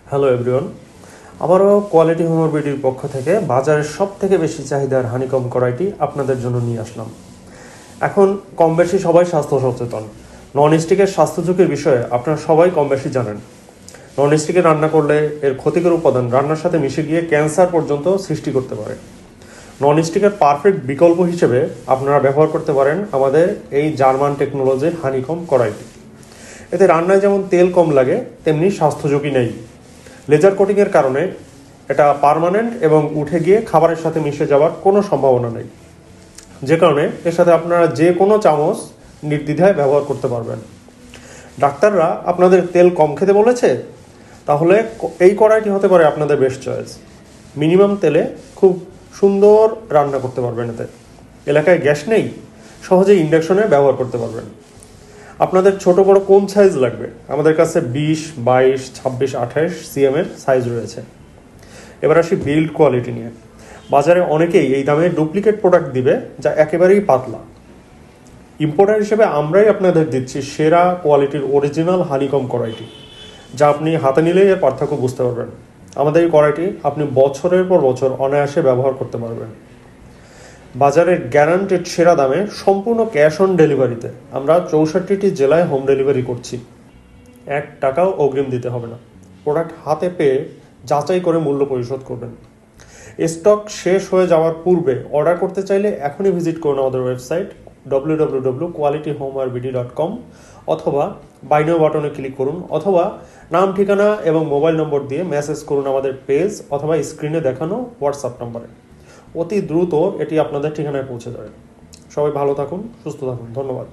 Hello everyone, আবারও quality হোমের বিডির পক্ষ থেকে বাজারের সব থেকে বেশি চাহিদার হানিকম কড়াইটি আপনাদের জন্য নিয়ে আসলাম। এখন কম বেশি সবাই স্বাস্থ্য সচেতন। নন স্টিকের স্বাস্থ্য ঝুঁকির বিষয়ে আপনারা সবাই কম বেশি জানেন। নন স্টিকে রান্না করলে এর ক্ষতিকর উপাদান রান্নার সাথে মিশে গিয়ে ক্যান্সার পর্যন্ত সৃষ্টি করতে পারে। নন স্টিকের পারফেক্ট বিকল্প হিসেবে আপনারা ব্যবহার করতে পারেন আমাদের এই জার্মান টেকনোলজির হানিকম কড়াইটি। এতে রান্নায় যেমন তেল কম লাগে, তেমনি স্বাস্থ্য ঝুঁকি নেই। লেজার কোটিংয়ের কারণে এটা পার্মানেন্ট এবং উঠে গিয়ে খাবারের সাথে মিশে যাওয়ার কোনো সম্ভাবনা নেই, যে কারণে এর সাথে আপনারা যে কোনো চামচ নির্দ্বিধায় ব্যবহার করতে পারবেন। ডাক্তাররা আপনাদের তেল কম খেতে বলেছে, তাহলে এই কড়াইটি হতে পারে আপনাদের বেস্ট চয়েস। মিনিমাম তেলে খুব সুন্দর রান্না করতে পারবেন। এতে এলাকায় গ্যাস নেই, সহজেই ইন্ডাকশনে ব্যবহার করতে পারবেন। আপনাদের ছোট বড় কোন সাইজ লাগবে? আমাদের কাছে 20, 22, 26, 28 সিএমের সাইজ রয়েছে। এবার আসি বিল্ড কোয়ালিটি নিয়ে। বাজারে অনেকেই এই দামে ডুপ্লিকেট প্রোডাক্ট দিবে, যা একেবারেই পাতলা। ইম্পোর্টার হিসেবে আমরাই আপনাদের দিচ্ছি সেরা কোয়ালিটির অরিজিনাল হানিকম কড়াইটি, যা আপনি হাতে নিলেই এর পার্থক্য বুঝতে পারবেন। আমাদের এই কড়াইটি আপনি বছরের পর বছর অনায়াসে ব্যবহার করতে পারবেন। বাজারের গ্যারান্টেড সেরা দামে সম্পূর্ণ ক্যাশ অন ডেলিভারিতে আমরা 64টি জেলায় হোম ডেলিভারি করছি। 1 টাকাও অগ্রিম দিতে হবে না। প্রোডাক্ট হাতে পেয়ে যাচাই করে মূল্য পরিশোধ করবেন। স্টক শেষ হয়ে যাওয়ার পূর্বে অর্ডার করতে চাইলে এখনই ভিজিট করুন আমাদের ওয়েবসাইট www.qualityhomerbd.com, অথবা বাই নাও বাটনে ক্লিক করুন, অথবা নাম, ঠিকানা এবং মোবাইল নম্বর দিয়ে মেসেজ করুন আমাদের পেজ অথবা স্ক্রিনে দেখানো হোয়াটসঅ্যাপ নম্বরে। অতি দ্রুত এটি আপনাদের ঠিকানায় পৌঁছে যাবে। সবাই ভালো থাকুন, সুস্থ থাকুন। ধন্যবাদ।